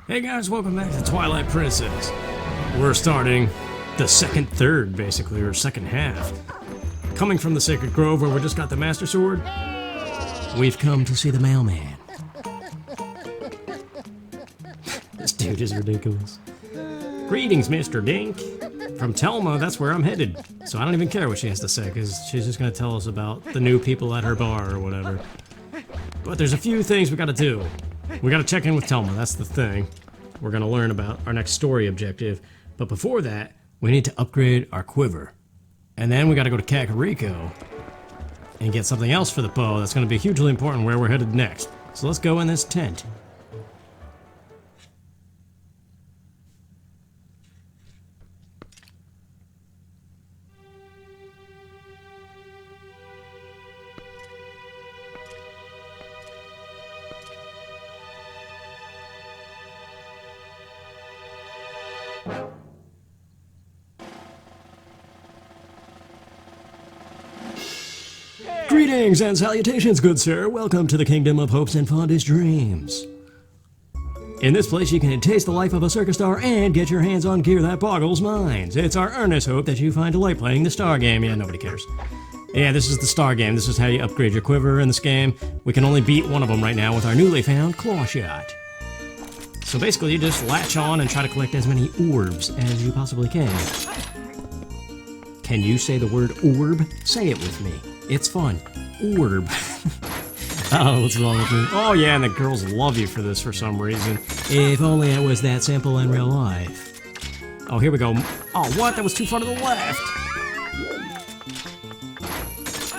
Hey guys, welcome back to Twilight Princess. We're starting the second third, basically, or second half. Coming from the Sacred Grove where we just got the Master Sword, we've come to see the mailman. This dude is ridiculous. Greetings, Mr. Dink. From Telma, that's where I'm headed. So I don't even care what she has to say, because she's just going to tell us about the new people at her bar or whatever. But there's a few things we gotta do. We gotta check in with Telma, that's the thing. We're gonna learn about our next story objective. But before that, we need to upgrade our quiver. And then we gotta go to Kakariko and get something else for the bow that's gonna be hugely important where we're headed next. So let's go in this tent. Greetings and salutations, good sir. Welcome to the kingdom of hopes and fondest dreams. In this place, you can taste the life of a circus star and get your hands on gear that boggles minds. It's our earnest hope that you find delight playing the star game. Yeah, nobody cares. Yeah, this is the star game. This is how you upgrade your quiver in this game. We can only beat one of them right now with our newly found claw shot. So basically, you just latch on and try to collect as many orbs as you possibly can. Can you say the word orb? Say it with me. It's fun. Orb. Oh, what's wrong with me? Oh yeah, and the girls love you for this for some reason. If only it was that simple in real life. Oh, here we go. Oh, what? That was too far to the left.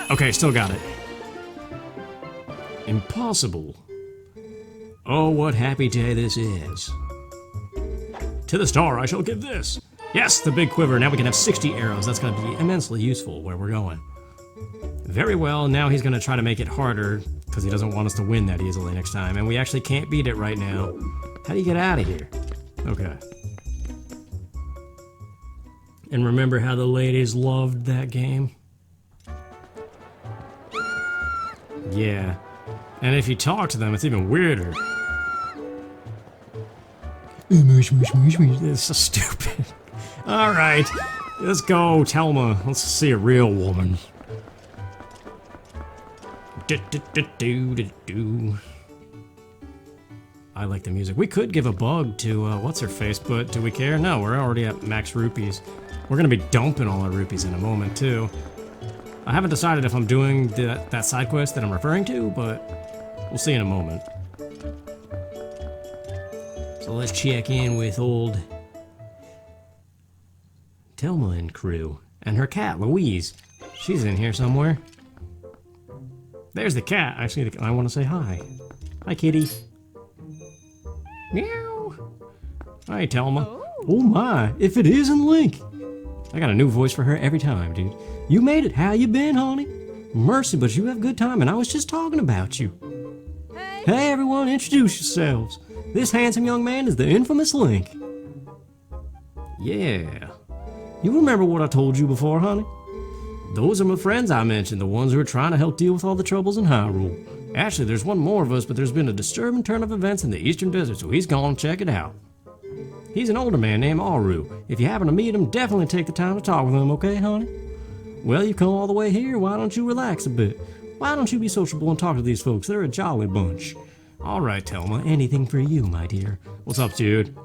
Okay, still got it. Impossible. Oh, what happy day this is. To the star I shall give this. Yes, the big quiver. Now we can have 60 arrows. That's going to be immensely useful where we're going. Very well, now he's going to try to make it harder because he doesn't want us to win that easily next time. And we actually can't beat it right now. How do you get out of here? Okay. And remember how the ladies loved that game? Yeah. And if you talk to them, it's even weirder. It's so stupid. Alright, let's go, Telma. Let's see a real woman. I like the music. We could give a bug to, what's-her-face, but do we care? No, we're already at max rupees. We're gonna be dumping all our rupees in a moment, too. I haven't decided if I'm doing that side quest that I'm referring to, but we'll see in a moment. So let's check in with old Telma and crew. And her cat, Louise. She's in here somewhere. There's the cat. Actually, I want to say hi. Hi, kitty. Meow. Hi, Telma. Oh my, if it isn't Link. I got a new voice for her every time, dude. You made it. How you been, honey? Mercy, but you have good time, and I was just talking about you. Hey, everyone, introduce yourselves. This handsome young man is the infamous Link. Yeah. You remember what I told you before, honey? Those are my friends I mentioned, the ones who are trying to help deal with all the troubles in Hyrule. Actually, there's one more of us, but there's been a disturbing turn of events in the Eastern Desert, so he's gone to check it out. He's an older man named Auru. If you happen to meet him, definitely take the time to talk with him, okay, honey? Well, you come all the way here, why don't you relax a bit? Why don't you be sociable and talk to these folks? They're a jolly bunch. Alright, Telma, anything for you, my dear. What's up, dude?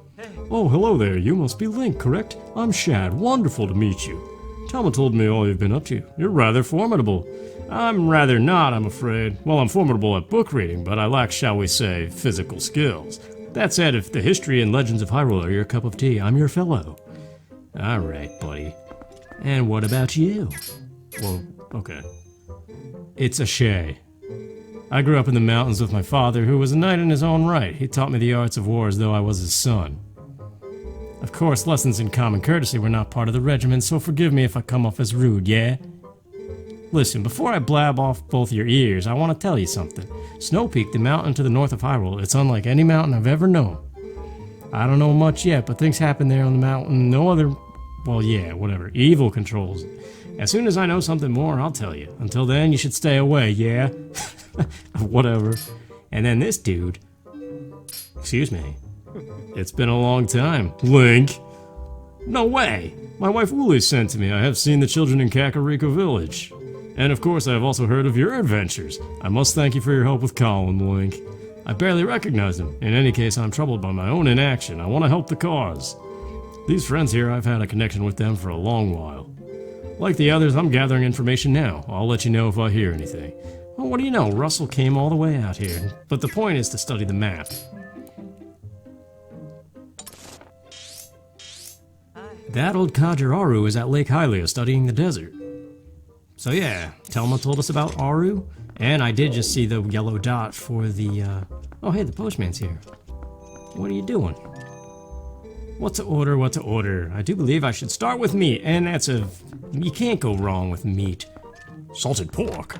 Oh, hello there. You must be Link, correct? I'm Shad. Wonderful to meet you. Telma told me all you've been up to. You're rather formidable. I'm rather not, I'm afraid. Well, I'm formidable at book reading, but I lack, shall we say, physical skills. That said, if the history and legends of Hyrule are your cup of tea, I'm your fellow. Alright, buddy. And what about you? Well, okay. It's a Shay. I grew up in the mountains with my father, who was a knight in his own right. He taught me the arts of war as though I was his son. Of course, lessons in common courtesy were not part of the regiment, so forgive me if I come off as rude, yeah? Listen, before I blab off both your ears, I want to tell you something. Snow Peak, the mountain to the north of Hyrule, it's unlike any mountain I've ever known. I don't know much yet, but things happen there on the mountain no other... Well, yeah, whatever. Evil controls it. As soon as I know something more, I'll tell you. Until then, you should stay away, yeah? Whatever. And then this dude... Excuse me. It's been a long time. Link? No way! My wife Uli sent to me. I have seen the children in Kakariko Village. And of course I have also heard of your adventures. I must thank you for your help with Colin, Link. I barely recognize him. In any case, I'm troubled by my own inaction. I want to help the cause. These friends here, I've had a connection with them for a long while. Like the others, I'm gathering information now. I'll let you know if I hear anything. Well, what do you know? Russell came all the way out here. But the point is to study the map. That old codger Auru is at Lake Hylia studying the desert. So yeah, Telma told us about Auru, and I did just see the yellow dot for the, Oh hey, the postman's here. What are you doing? What to order, what to order? I do believe I should start with meat, and that's you can't go wrong with meat. Salted pork.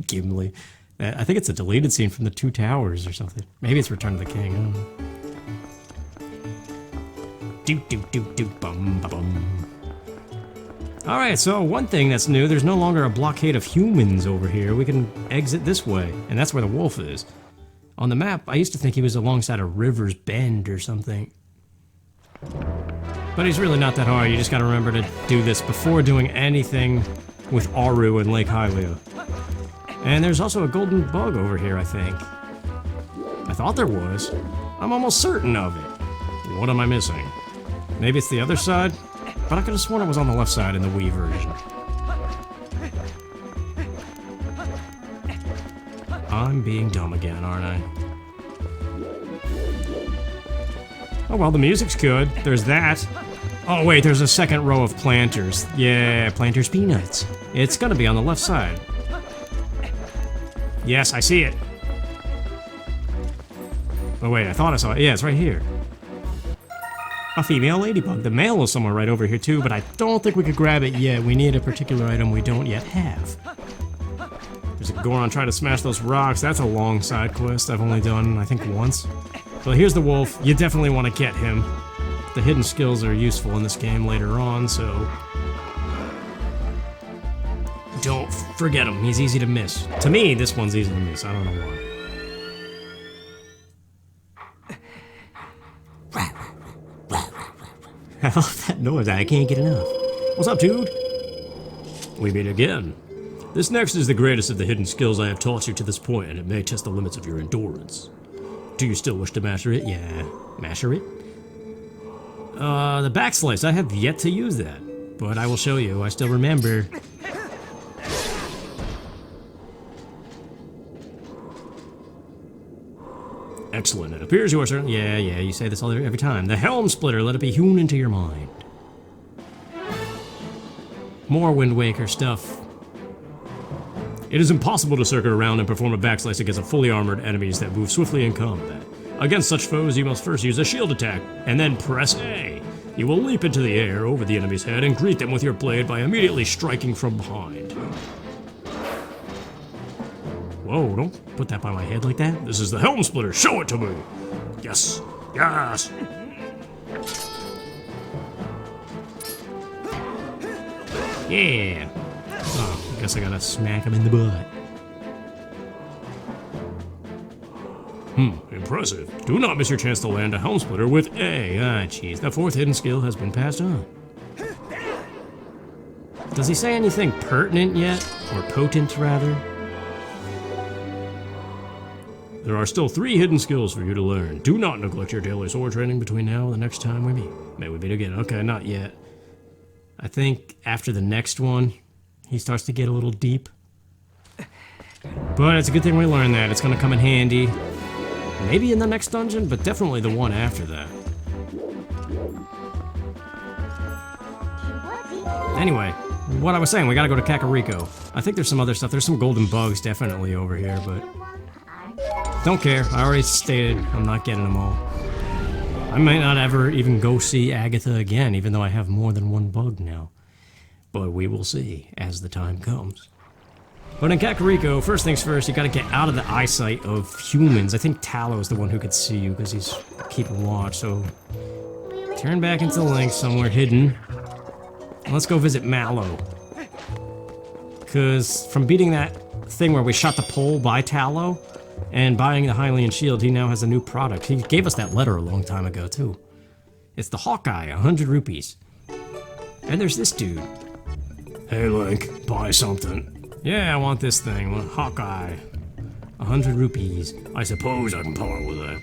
Gimli. I think it's a deleted scene from the Two Towers or something. Maybe it's Return of the King, I don't know. Bum. Alright, so one thing that's new, there's no longer a blockade of humans over here. We can exit this way, and that's where the wolf is. On the map, I used to think he was alongside a river's bend or something. But he's really not that hard, you just gotta remember to do this before doing anything with Auru and Lake Hylia. And there's also a golden bug over here, I think. I thought there was. I'm almost certain of it. What am I missing? Maybe it's the other side? But I could have sworn it was on the left side in the Wii version. I'm being dumb again, aren't I? Oh well, the music's good. There's that. Oh wait, there's a second row of planters. Yeah, planters peanuts. It's gonna be on the left side. Yes, I see it. Oh wait, I thought I saw it. Yeah, it's right here. A female ladybug. The male is somewhere right over here too, but I don't think we could grab it yet. We need a particular item we don't yet have. There's a Goron trying to smash those rocks. That's a long side quest I've only done, I think, once. Well, here's the wolf. You definitely want to get him. The hidden skills are useful in this game later on, so... don't forget him. He's easy to miss. To me, this one's easy to miss. I don't know why. I love that noise. I can't get enough. What's up, dude? We meet again. This next is the greatest of the hidden skills I have taught you to this point, and it may test the limits of your endurance. Do you still wish to master it? Yeah. Master it? The backslice. I have yet to use that, but I will show you. I still remember. Excellent. It appears you are certain. Yeah, you say this every time. The Helm splitter, let it be hewn into your mind. More Wind Waker stuff. It is impossible to circle around and perform a backslice against a fully armored enemies that move swiftly in combat. Against such foes, you must first use a shield attack, and then press A. You will leap into the air over the enemy's head and greet them with your blade by immediately striking from behind. Whoa, don't put that by my head like that. This is the Helm Splitter. Show it to me. Yes. Yes. Yeah. Oh, I guess I gotta smack him in the butt. Impressive. Do not miss your chance to land a Helm Splitter with A. Ah, jeez. The fourth hidden skill has been passed on. Does he say anything pertinent yet? Or potent, rather? There are still 3 hidden skills for you to learn. Do not neglect your daily sword training between now and the next time we meet. May we meet again. Okay, not yet. I think after the next one, he starts to get a little deep. But it's a good thing we learned that. It's going to come in handy. Maybe in the next dungeon, but definitely the one after that. Anyway, what I was saying, we gotta go to Kakariko. I think there's some other stuff. There's some golden bugs definitely over here, but... don't care. I already stated I'm not getting them all. I might not ever even go see Agatha again, even though I have more than one bug now. But we will see as the time comes. But in Kakariko, first things first, you gotta get out of the eyesight of humans. I think Talo's the one who could see you, because he's keeping watch, so... turn back into Link somewhere hidden. Let's go visit Mallow. Because from beating that thing where we shot the pole by Talo, And buying the Hylian shield, he now has a new product. He gave us that letter a long time ago, too. It's the Hawkeye, 100 rupees. And there's this dude. Hey, Link, buy something. Yeah, I want this thing. Hawkeye. 100 rupees. I suppose I can part with that.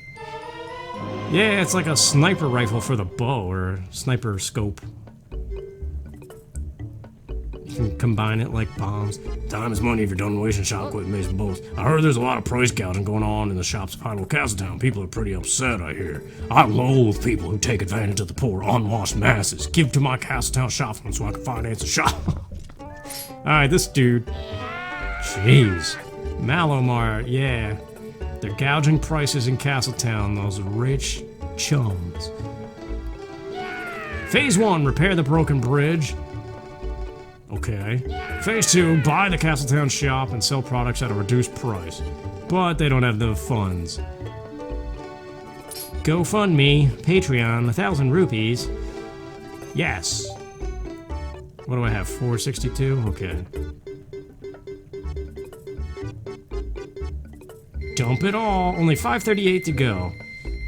Yeah, it's like a sniper rifle for the bow, or sniper scope. You can combine it like bombs. Time is money if you're done wasting shop quit mason bolts. I heard there's a lot of price gouging going on in the shops of Hyrule Castletown. People are pretty upset, I hear. I loathe people who take advantage of the poor, unwashed masses. Give to my Castletown shopman so I can finance a shop. Alright, this dude. Jeez. Malomar, yeah. They're gouging prices in Castletown, those rich chums. Phase 1, repair the broken bridge. Okay. Phase 2, buy the Castletown shop and sell products at a reduced price. But they don't have the funds. GoFundMe, Patreon, 1,000 rupees. Yes. What do I have, 462? Okay. Dump it all. Only 538 to go.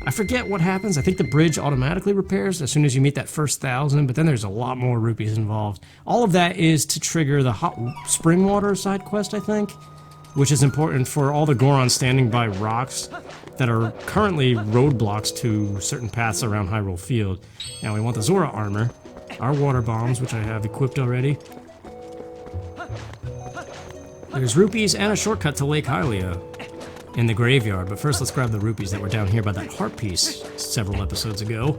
I forget what happens. I think the bridge automatically repairs as soon as you meet that first 1,000, but then there's a lot more rupees involved. All of that is to trigger the hot spring water side quest, I think, which is important for all the Gorons standing by rocks that are currently roadblocks to certain paths around Hyrule Field. Now we want the Zora armor, our water bombs, which I have equipped already. There's rupees and a shortcut to Lake Hylia in the graveyard, but first let's grab the rupees that were down here by that heart piece several episodes ago.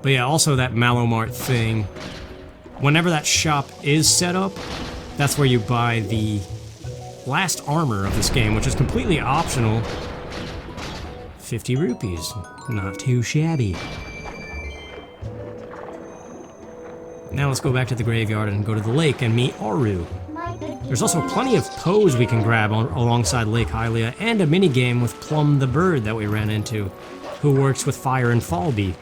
But yeah, also that Malomart thing, whenever that shop is set up, that's where you buy the last armor of this game, which is completely optional. 50 rupees, not too shabby. Now let's go back to the graveyard and go to the lake and meet Auru. There's also plenty of Poes we can grab alongside Lake Hylia, and a minigame with Plumm the bird that we ran into, who works with Fire and Falby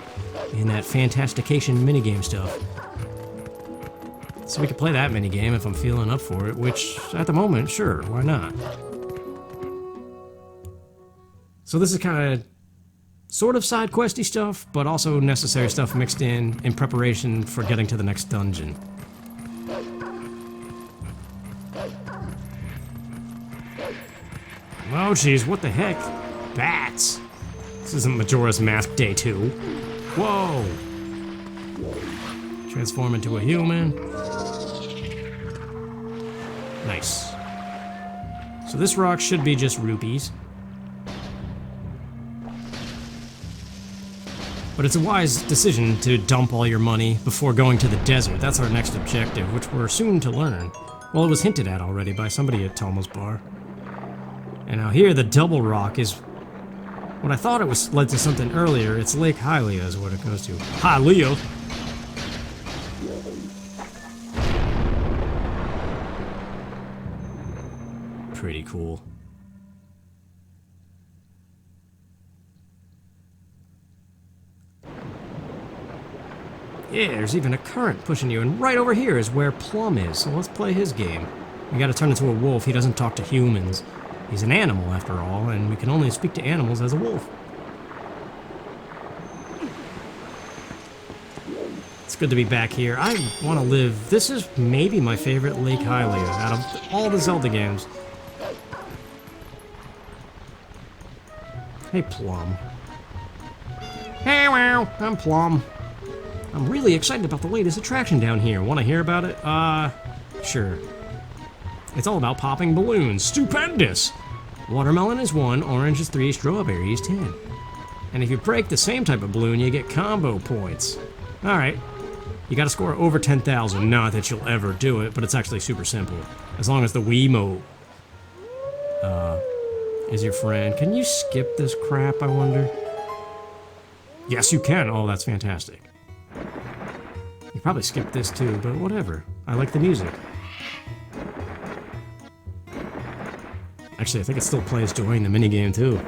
in that Fantastication minigame stuff. So we could play that minigame if I'm feeling up for it, which, at the moment, sure, why not? So this is kind of sort of side questy stuff, but also necessary stuff mixed in preparation for getting to the next dungeon. Oh jeez, what the heck? Bats! This isn't Majora's Mask Day 2. Whoa! Transform into a human. Nice. So this rock should be just rupees. But it's a wise decision to dump all your money before going to the desert. That's our next objective, which we're soon to learn. Well, it was hinted at already by somebody at Telma's bar. And now here, the double rock is what I thought it was led to something earlier. It's Lake Hylia is what it goes to. Hylia! Pretty cool. Yeah, there's even a current pushing you, and right over here is where Plumm is, so let's play his game. We gotta turn into a wolf. He doesn't talk to humans. He's an animal, after all, and we can only speak to animals as a wolf. It's good to be back here. I want to live... This is maybe my favorite Lake Hylia out of all the Zelda games. Hey, Plumm. Hey, wow, I'm Plumm. I'm really excited about the latest attraction down here. Want to hear about it? Sure. It's all about popping balloons. Stupendous! Watermelon is 1, orange is 3, strawberry is 10. And if you break the same type of balloon, you get combo points. Alright. You gotta score over 10,000. Not that you'll ever do it, but it's actually super simple. As long as the Wiimote is your friend. Can you skip this crap, I wonder? Yes, you can. Oh, that's fantastic. You probably skipped this too, but whatever. I like the music. Actually, I think it still plays during the minigame too.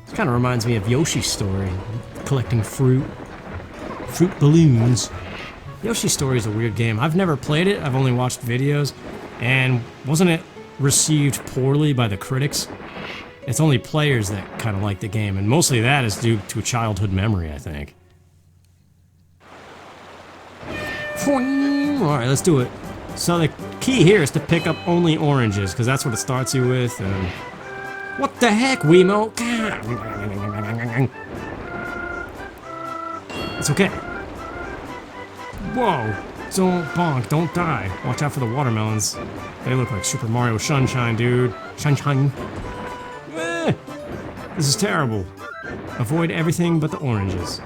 This kind of reminds me of Yoshi's story, collecting fruit balloons. Yoshi's Story is a weird game. I've never played it, I've only watched videos, and wasn't it received poorly by the critics? It's only players that kind of like the game, and mostly that is due to a childhood memory, I think. Alright, let's do it. So the key here is to pick up only oranges, because that's what it starts you with, and... What the heck, Wiimote? It's okay. Whoa! Don't bonk, don't die. Watch out for the watermelons. They look like Super Mario Sunshine, dude. Sunshine. This is terrible. Avoid everything but the oranges.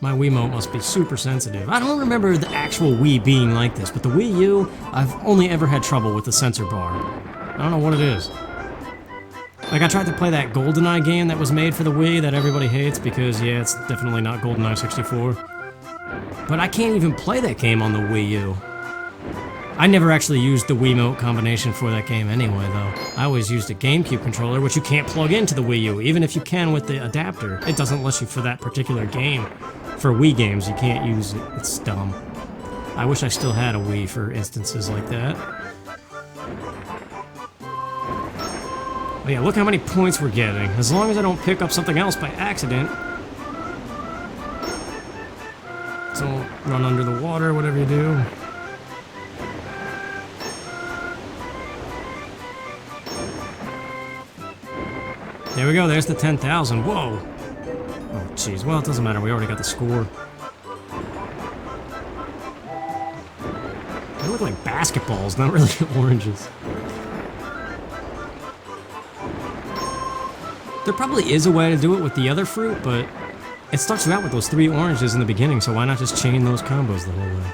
My Wiimote must be super sensitive. I don't remember the actual Wii being like this, but the Wii U, I've only ever had trouble with the sensor bar. I don't know what it is. Like, I tried to play that GoldenEye game that was made for the Wii that everybody hates because, yeah, it's definitely not GoldenEye 64. But I can't even play that game on the Wii U. I never actually used the Wiimote combination for that game anyway, though. I always used a GameCube controller, which you can't plug into the Wii U, even if you can with the adapter. It doesn't let you for that particular game. For Wii games, you can't use it. It's dumb. I wish I still had a Wii for instances like that. But yeah, look how many points we're getting. As long as I don't pick up something else by accident. Don't run under the water, whatever you do. There we go, there's the 10,000. Whoa! Oh, jeez. Well, it doesn't matter. We already got the score. They look like basketballs, not really oranges. There probably is a way to do it with the other fruit, but it starts you out with those 3 oranges in the beginning, so why not just chain those combos the whole way?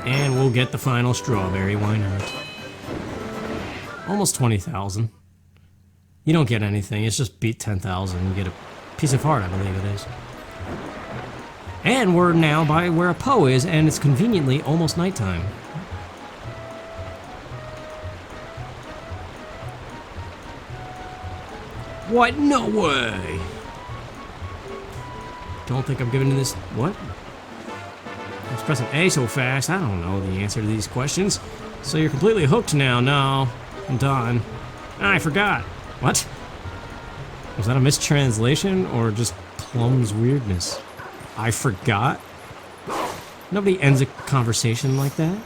And we'll get the final strawberry, why not? Almost 20,000. You don't get anything, it's just beat 10,000. You get a piece of heart, I believe it is. And we're now by where a Poe is, and it's conveniently almost nighttime. What? No way! Don't think I'm giving this... What? I was pressing A so fast, I don't know the answer to these questions. So you're completely hooked now. No, I'm done. I forgot. What? Was that a mistranslation, or just Plumm's weirdness? I forgot? Nobody ends a conversation like that.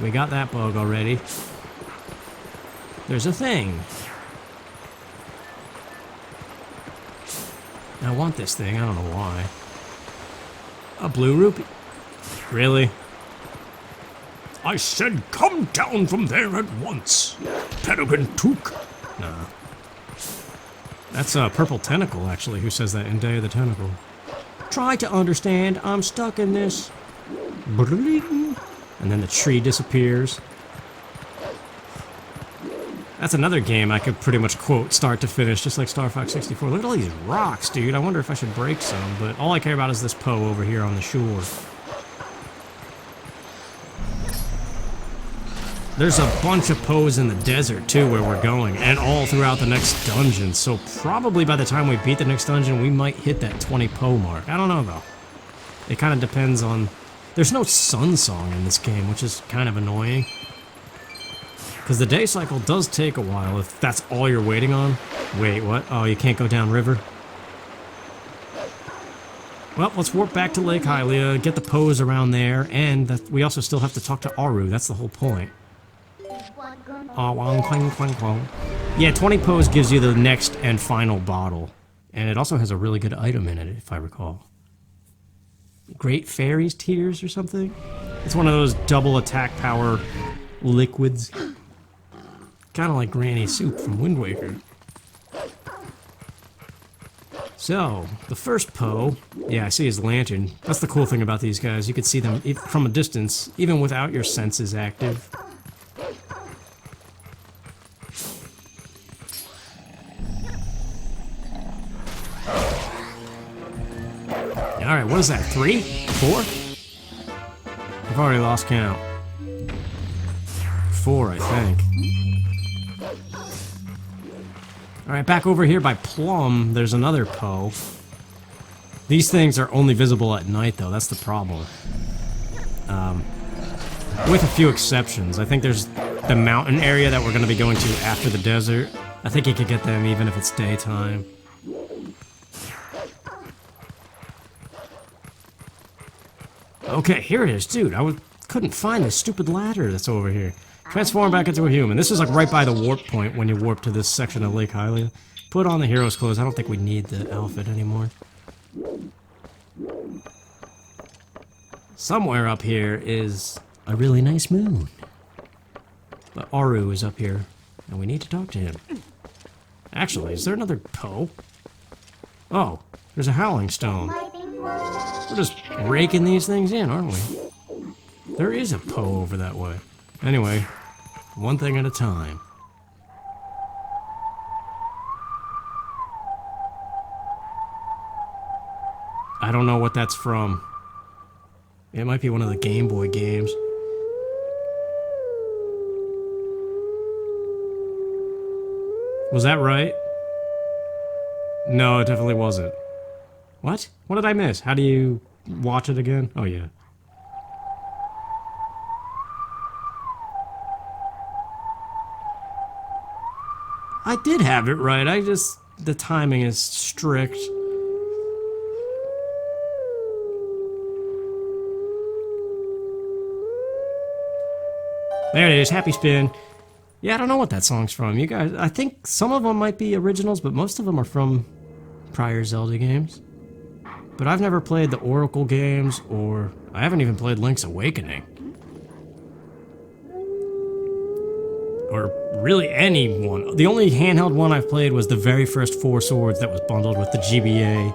We got that bug already. There's a thing. I want this thing, I don't know why. A blue rupee? Really? I said come down from there at once. Peregrine Took. Nah. That's a Purple Tentacle, actually, who says that in Day of the Tentacle. Try to understand, I'm stuck in this. And then the tree disappears. That's another game I could pretty much quote start to finish, just like Star Fox 64. Look at all these rocks, dude. I wonder if I should break some, but all I care about is this Poe over here on the shore. There's a bunch of Poes in the desert, too, where we're going, and all throughout the next dungeon, so probably by the time we beat the next dungeon, we might hit that 20 Poe mark. I don't know, though. It kind of depends on... There's no sun song in this game, which is kind of annoying. Because the day cycle does take a while, if that's all you're waiting on. Wait, what? Oh, you can't go downriver? Well, let's warp back to Lake Hylia, get the Poes around there, and we also still have to talk to Auru, that's the whole point. Yeah, 20 Poes gives you the next and final bottle. And it also has a really good item in it, if I recall. Great Fairy's Tears or something? It's one of those double attack power liquids. Kind of like Granny Soup from Wind Waker. So, the first Poe, yeah, I see his lantern. That's the cool thing about these guys. You can see them from a distance, even without your senses active. Alright, what is that, 3? 4? I've already lost count. 4, I think. Alright, back over here by Plumm, there's another Poe. These things are only visible at night, though. That's the problem. With a few exceptions. I think there's the mountain area that we're going to be going to after the desert. I think you could get them even if it's daytime. Okay, here it is. Dude, couldn't find this stupid ladder that's over here. Transform back into a human. This is like right by the warp point when you warp to this section of Lake Hylia. Put on the hero's clothes. I don't think we need the outfit anymore. Somewhere up here is a really nice moon. But Auru is up here, and we need to talk to him. Actually, is there another Poe? Oh, there's a howling stone. We're just raking these things in, aren't we? There is a Poe over that way. Anyway, one thing at a time. I don't know what that's from. It might be one of the Game Boy games. Was that right? No, it definitely wasn't. What? What did I miss? How do you watch it again? Oh, yeah. I did have it right. The timing is strict. There it is, Happy Spin. Yeah, I don't know what that song's from. You guys, I think some of them might be originals, but most of them are from prior Zelda games. But I've never played the Oracle games, or I haven't even played Link's Awakening. Or really any one. The only handheld one I've played was the very first Four Swords that was bundled with the GBA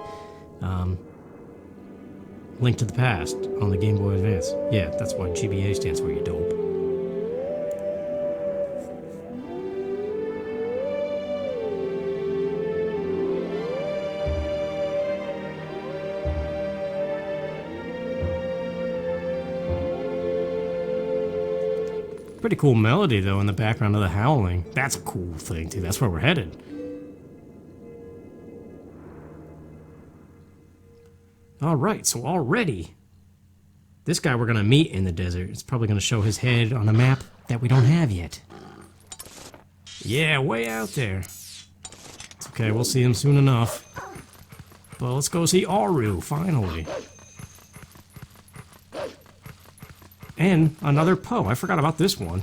Link to the Past on the Game Boy Advance. Yeah, that's what GBA stands for, you dope. Pretty cool melody, though, in the background of the howling. That's a cool thing, too. That's where we're headed. Alright, so already, this guy we're going to meet in the desert is probably going to show his head on a map that we don't have yet. Yeah, way out there. It's okay, we'll see him soon enough. But let's go see Auru, finally. And another Poe. I forgot about this one.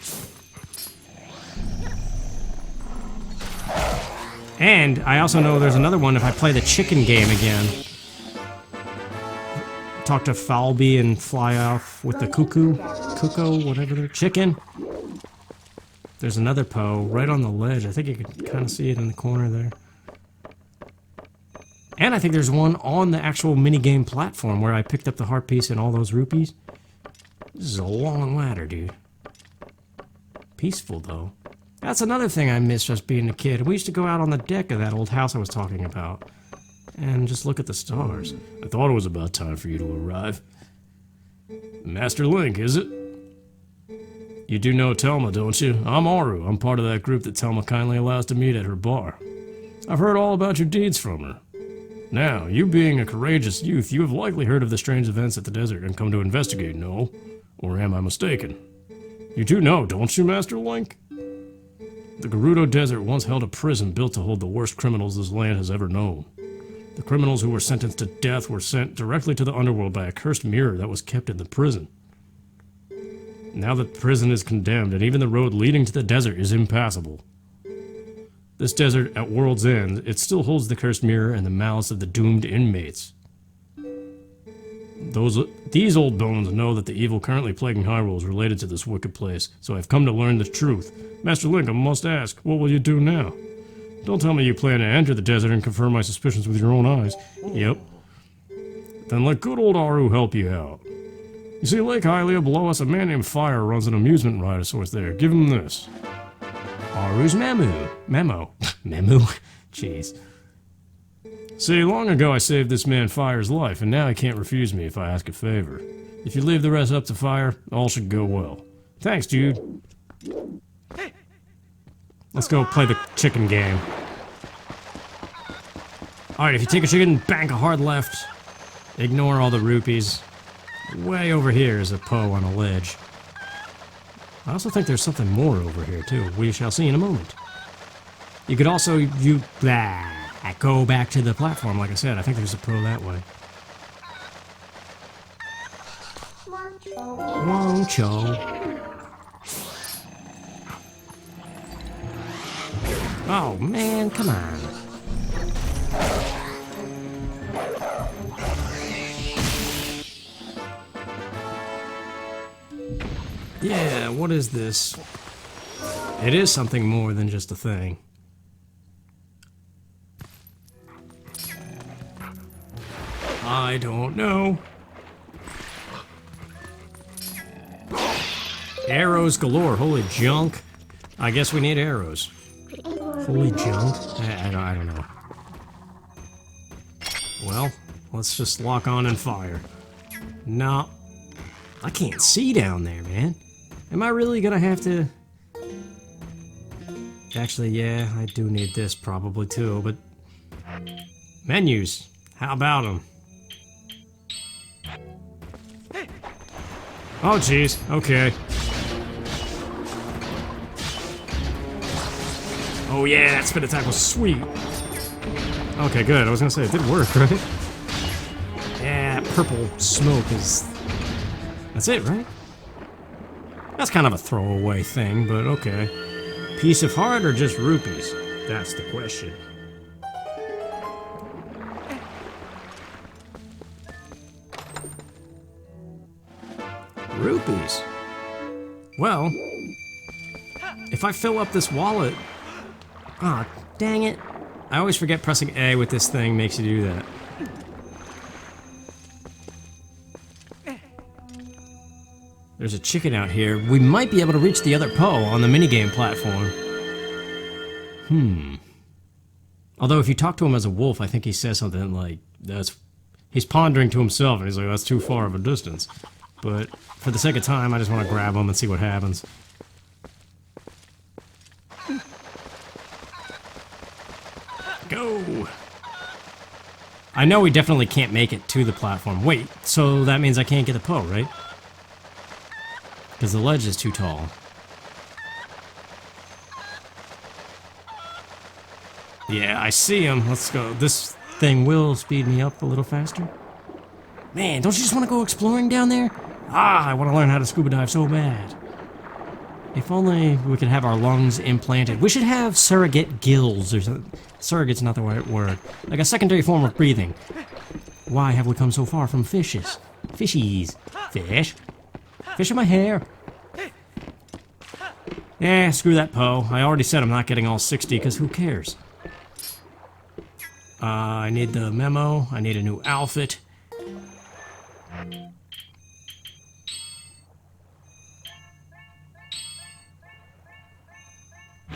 And I also know there's another one if I play the chicken game again. Talk to Falby and fly off with the cuckoo, whatever they're, chicken. There's another Poe right on the ledge. I think you can kind of see it in the corner there. And I think there's one on the actual minigame platform where I picked up the heart piece and all those rupees. This is a long ladder, dude. Peaceful, though. That's another thing I miss just being a kid. We used to go out on the deck of that old house I was talking about and just look at the stars. I thought it was about time for you to arrive. Master Link, is it? You do know Telma, don't you? I'm Auru. I'm part of that group that Telma kindly allows to meet at her bar. I've heard all about your deeds from her. Now, you being a courageous youth, you have likely heard of the strange events at the desert and come to investigate, no? Or am I mistaken? You do know, don't you, Master Link? The Gerudo Desert once held a prison built to hold the worst criminals this land has ever known. The criminals who were sentenced to death were sent directly to the underworld by a cursed mirror that was kept in the prison. Now that the prison is condemned, and even the road leading to the desert is impassable. This desert, at World's End, it still holds the cursed mirror and the malice of the doomed inmates. These old bones know that the evil currently plaguing Hyrule is related to this wicked place, so I've come to learn the truth. Master Link, I must ask, what will you do now? Don't tell me you plan to enter the desert and confirm my suspicions with your own eyes. Yep. Then let good old Auru help you out. You see Lake Hylia below us, a man named Fire runs an amusement ride of sorts there. Give him this. Auru's memo. Memo? Jeez. See, long ago I saved this man Fire's life, and now he can't refuse me if I ask a favor. If you leave the rest up to Fire, all should go well. Thanks, dude. Let's go play the chicken game. Alright, if you take a chicken, bank a hard left. Ignore all the rupees. Way over here is a Poe on a ledge. I also think there's something more over here, too. We shall see in a moment. You could also, go back to the platform, like I said. I think there's a Poe that way. Woncho. Oh, man, come on. Yeah, what is this? It is something more than just a thing. I don't know. Arrows galore, holy junk. I guess we need arrows. Holy junk? I don't know. Well, let's just lock on and fire. No. I can't see down there, man. Am I really gonna have to... Actually, yeah, I do need this probably too, but... Menus. How about them? Oh, jeez. Okay. Oh, yeah, that spin attack was sweet. Okay, good. I was gonna say, it did work, right? Yeah, purple smoke is... That's it, right? That's kind of a throwaway thing, but okay. Piece of heart or just rupees? That's the question. Rupees? Well, if I fill up this wallet... Ah, oh, dang it. I always forget pressing A with this thing makes you do that. There's a chicken out here. We might be able to reach the other Poe on the minigame platform. Although if you talk to him as a wolf, I think he says something like, he's pondering to himself, and he's like, that's too far of a distance. But for the sake of time, I just want to grab him and see what happens. Go! I know we definitely can't make it to the platform. Wait, so that means I can't get the Poe, right? Because the ledge is too tall. Yeah, I see him. Let's go. This thing will speed me up a little faster. Man, don't you just want to go exploring down there? Ah, I want to learn how to scuba dive so bad. If only we could have our lungs implanted. We should have surrogate gills or something. Surrogate's not the right word. Like a secondary form of breathing. Why have we come so far from fishes? Fishies. Fish? Fish in my hair. Yeah, screw that Poe. I already said I'm not getting all 60, because who cares? I need the memo. I need a new outfit.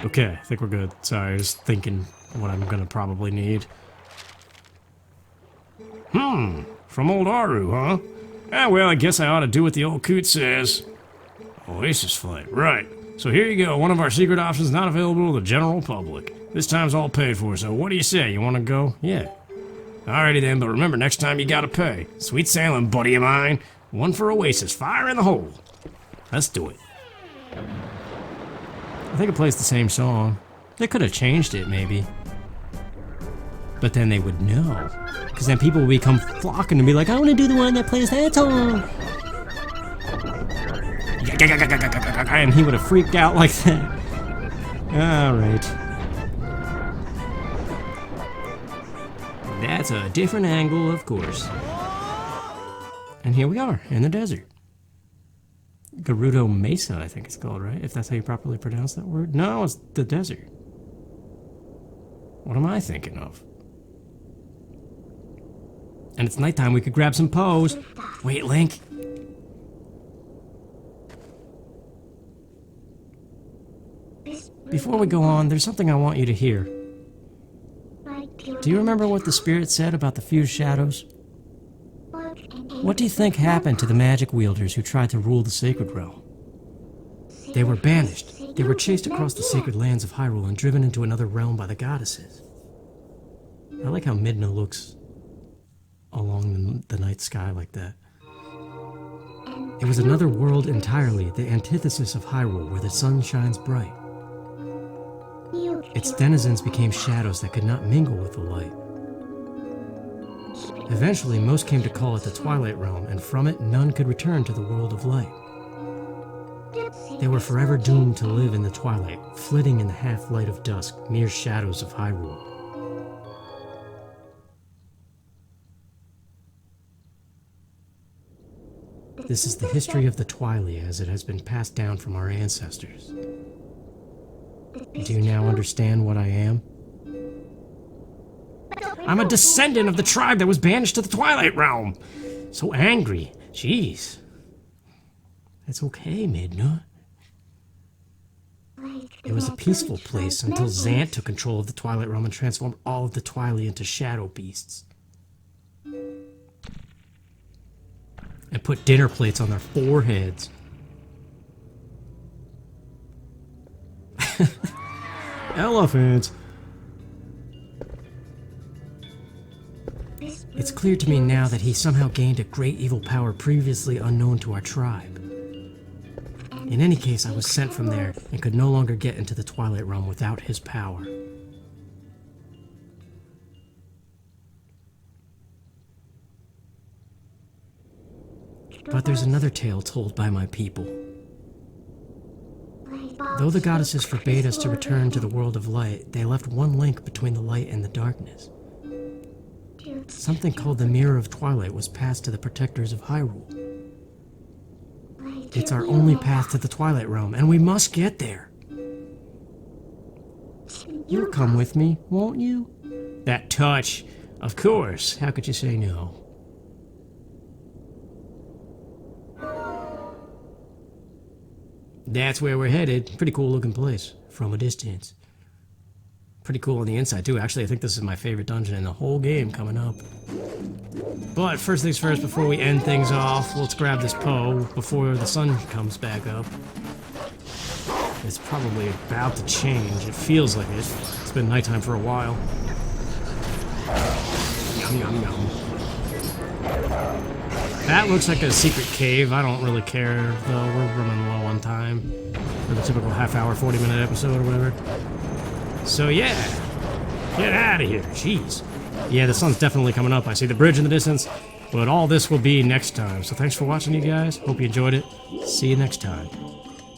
Okay, I think we're good. Sorry, I was thinking what I'm gonna probably need. From old Auru, huh? Ah, well, I guess I ought to do what the old coot says. Oasis flight, right. So here you go, one of our secret options not available to the general public. This time's all paid for, so what do you say? You wanna go? Yeah. Alrighty then, but remember, next time you gotta pay. Sweet sailing, buddy of mine. One for Oasis, fire in the hole. Let's do it. I think it plays the same song. They could have changed it, maybe. But then they would know. Because then people would become flocking and be like, I want to do the one that plays that song. And he would have freaked out like that. Alright. That's a different angle, of course. And here we are, in the desert. Gerudo Mesa, I think it's called, right? If that's how you properly pronounce that word. No, it's the desert. What am I thinking of? And it's nighttime, we could grab some Poes. Wait, Link. Before we go on, there's something I want you to hear. Do you remember what the spirit said about the fused shadows? What do you think happened to the magic wielders who tried to rule the sacred realm? They were banished, They were chased across the sacred lands of Hyrule and driven into another realm by the goddesses. I like how Midna looks along the night sky like that. It was another world entirely, the antithesis of Hyrule, where the sun shines bright. Its denizens became shadows that could not mingle with the light. Eventually, most came to call it the Twilight Realm, and from it, none could return to the world of light. They were forever doomed to live in the twilight, flitting in the half-light of dusk, mere shadows of Hyrule. This is the history of the Twilight as it has been passed down from our ancestors. Do you now understand what I am? I'm a descendant of the tribe that was banished to the Twilight Realm! So angry. Jeez. That's okay, Midna. It was a peaceful place until Zant took control of the Twilight Realm and transformed all of the Twilight into shadow beasts. And put dinner plates on their foreheads. Elephants! It's clear to me now that he somehow gained a great evil power previously unknown to our tribe. In any case, I was sent from there and could no longer get into the Twilight Realm without his power. But there's another tale told by my people. Though the goddesses forbade us to return to the world of light, they left one link between the light and the darkness. Something called the Mirror of Twilight was passed to the protectors of Hyrule. It's our only path to the Twilight Realm, and we must get there. You'll come with me, won't you? That touch. Of course. How could you say no? That's where we're headed. Pretty cool looking place from a distance. Pretty cool on the inside too. Actually, I think this is my favorite dungeon in the whole game coming up. But first things first, before we end things off, let's grab this Poe before the sun comes back up. It's probably about to change. It feels like it. It's been nighttime for a while. Yum, yum, yum. That looks like a secret cave. I don't really care, though. We're running low on time for the typical half-hour, 40-minute episode or whatever. So yeah, get out of here. Jeez. Yeah, the sun's definitely coming up. I see the bridge in the distance, but all this will be next time. So thanks for watching, you guys. Hope you enjoyed it. See you next time.